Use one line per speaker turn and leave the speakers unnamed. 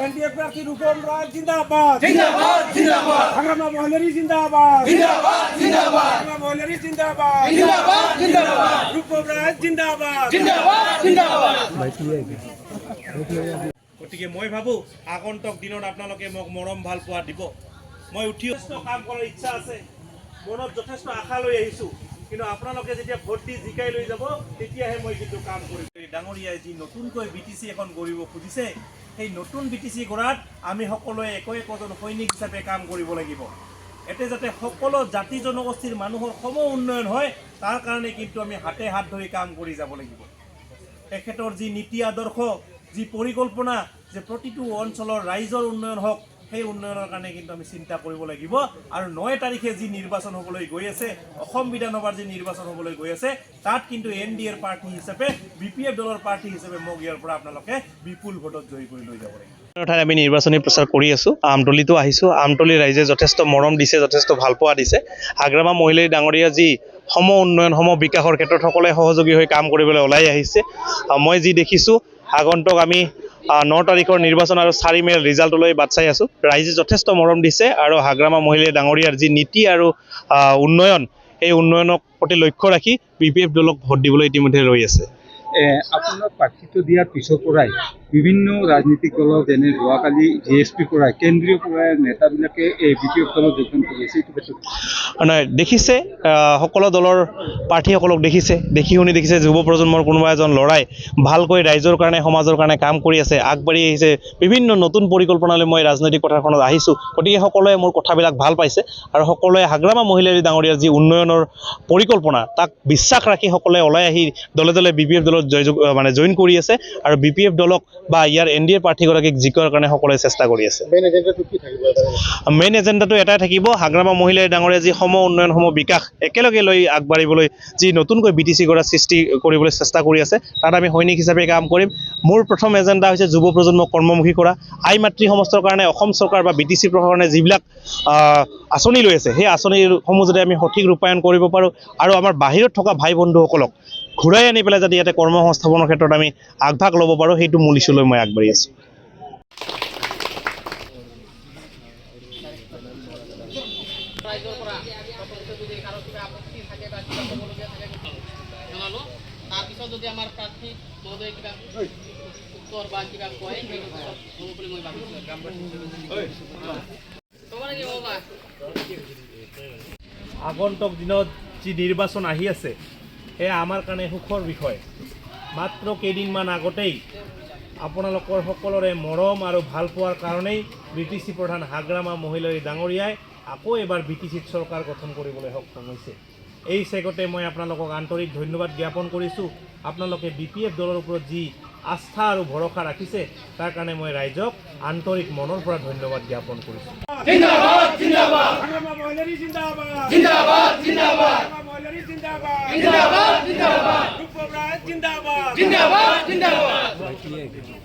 NDA প্রার্থী রূপম রায় জিন্দাবাদ জিন্দাবাদ জিন্দাবাদ হাগ্রামা মহিলারি জিন্দাবাদ জিন্দাবাদ জিন্দাবাদ হাগ্রামা মহিলারি জিন্দাবাদ জিন্দাবাদ জিন্দাবাদ রূপম রায় জিন্দাবাদ জিন্দাবাদ জিন্দাবাদ গতিকে মই ভাবো আগন্তুক দিনত আপোনালোকে মোক মৰম ভাল পোৱা দিব মই উঠি কাম কৰাৰ ইচ্ছা আছে মনত যথেষ্ট আশা লৈ আহিছো কিন্তু আপোনালোকে যেতিয়া ভোট দি জিকাই লৈ যাব তেতিয়াহে মই কিন্তু কাম কৰিম ডাঙৰীয়াই যি নতুনকৈ বিটিসি এখন কৰিব খুজিছে সেই নতুন বিটিসি গৰাত আমি সকলোৱে একজন সৈনিক হিচাপে কাম কৰিব লাগিব এতে যাতে সকলো জাতি জনগোষ্ঠীৰ মানুহৰ সম উন্নয়ন হয় তাৰ কাৰণে কিন্তু আমি হাতে হাত ধৰি কাম কৰি যাব লাগিব তেখেতৰ যি নীতি আদৰ্শ যি পৰিকল্পনা যে প্ৰতিটো অঞ্চলৰ ৰাইজৰ উন্নয়ন হওক সেই উন্নয়নৰ কাৰণে কিন্তু আমি চিন্তা কৰিব লাগিব আৰু 9 তাৰিখে যি নিৰ্বাচন হ'বলৈ গৈ আছে অসম বিধানসভাৰ যি নিৰ্বাচন হ'বলৈ গৈ আছে তাত কিন্তু এনডিএৰ পাৰ্টি হিচাপে বিপিএফ দলৰ পাৰ্টি হিচাপে মোক ইয়াৰ পৰা আপোনালোকে বিপুল ভোটত জয়ী কৰি লৈ যাব লাগিব ঠাইত আমি নিৰ্বাচনী প্ৰচাৰ কৰি আছো আমতলিতো আহিছো আমতলি ৰাইজে যথেষ্ট মৰম দিছে যথেষ্ট ভাল পোৱা দিছে হাগ্ৰামা মহিলাই ডাঙৰীয়া যি সম উন্নয়ন সম বিকাশৰ ক্ষেত্ৰত সকলে সহযোগী হৈ কাম কৰিবলৈ ওলাই আহিছে মই যি দেখিছো আগন্তুক আমি 9 তাৰিখৰ নিৰ্বাচন আৰু 4 মেৰ ৰিজাল্টলৈ বাট চাই আছো ৰাইজে যথেষ্ট মৰম দিছে আৰু হাগ্ৰামা মহিলাই ডাঙৰীয়াৰ যি নীতি আৰু উন্নয়ন এই উন্নয়নক প্ৰতি লক্ষ্য ৰাখি বিপিএফ দলক ভোট দিবলৈ ইতিমধ্যে ৰৈ আছে
আপোনাৰ প্ৰাৰ্থিত্ব দিয়াৰ পিছৰ পৰাই বিভিন্ন ৰাজনৈতিক দলৰ যেনে যোৱাকালি জিএছপি পৰাই কেন্দ্ৰীয় পৰাই নেতাবিলাকে এই বিপিএফ দলত যোগদান কৰিছে এইটো ক্ষেত্ৰত
নহয় দেখিছে সকলো দলৰ প্ৰাৰ্থীসকলক দেখি শুনি দেখিছে যুৱ প্ৰজন্মৰ কোনোবা এজন লৰাই ভালকৈ ৰাইজৰ কাৰণে সমাজৰ কাৰণে কাম কৰি আছে আগবাঢ়ি আহিছে বিভিন্ন নতুন পৰিকল্পনালৈ মই ৰাজনৈতিক পথাৰখনত আহিছোঁ গতিকে সকলোৱে মোৰ কথাবিলাক ভাল পাইছে আৰু সকলোৱে হাগ্ৰামা মহিলাৰী ডাঙৰীয়াৰ যি উন্নয়নৰ পৰিকল্পনা তাক বিশ্বাস ৰাখি সকলোৱে ওলাই আহি দলে দলে বিপিএফ দলত জইন কৰি আছে আৰু বিপিএফ দলক বা ইয়াৰ এনডিএ প্ৰাৰ্থীগৰাকীক জিকাৰ কাৰণে সকলোৱে চেষ্টা কৰি আছে মেইন এজেণ্ডাটো এটাই থাকিব হাগ্ৰামা মহিলাৰী ডাঙৰীয়া যি সম উন্নয়ন সম বিকাশ একেলগে লৈ আগবাঢ়িবলৈ যি নতুনকৈ বিটিসি গৰা সৃষ্টি কৰিবলৈ চেষ্টা কৰি আছে তাত আমি সৈনিক হিচাপে কাম কৰিম মোৰ প্ৰথম এজেণ্ডা হৈছে যুৱ প্ৰজন্মক কৰ্মমুখী কৰা আই মাতৃ সমস্তৰ কাৰণে অসম চৰকাৰ বা বিটিসি প্ৰশাসনে যিবিলাক আঁচনি লৈ আছে সেই আঁচনিসমূহ যাতে আমি সঠিক ৰূপায়ণ কৰিব পাৰোঁ আৰু আমাৰ বাহিৰত থকা ভাই বন্ধুসকলক ঘূৰাই আনি পেলাই যাতে ইয়াতে কৰ্মসংস্থাপনৰ ক্ষেত্ৰত আমি আগভাগ ল'ব পাৰোঁ সেইটো মূল ইছ্যুলৈ মই আগবাঢ়ি আছোঁ আগন্তুক দিনত যি নিৰ্বাচন আহি আছে এয়া আমাৰ কাৰণে সুখৰ বিষয় মাত্ৰ কেইদিনমান আগতেই আপোনালোকৰ সকলোৰে মৰম আৰু ভাল পোৱাৰ কাৰণেই বিটিসি প্ৰধান হাগ্ৰামা মহিলাৰী ডাঙৰীয়াই আকৌ এবাৰ বিটিসিত চৰকাৰ গঠন কৰিবলৈ সক্ষম হৈছে এই চেগতে মই আপোনালোকক আন্তৰিক ধন্যবাদ জ্ঞাপন কৰিছোঁ আপোনালোকে বিপিএফ দলৰ ওপৰত যি আস্থা আৰু ভৰসা ৰাখিছে তাৰ কাৰণে মই ৰাইজক আন্তৰিক মনৰ পৰা ধন্যবাদ জ্ঞাপন কৰিছোঁ জিন্দাবাদ জিন্দাবাদ হাগ্ৰামা মহিলাৰী জিন্দাবাদ জিন্দাবাদ জিন্দাবাদ হাগ্ৰামা মহিলাৰী জিন্দাবাদ জিন্দাবাদ জিন্দাবাদ ৰূপম ৰায় জিন্দাবাদ জিন্দাবাদ জিন্দাবাদ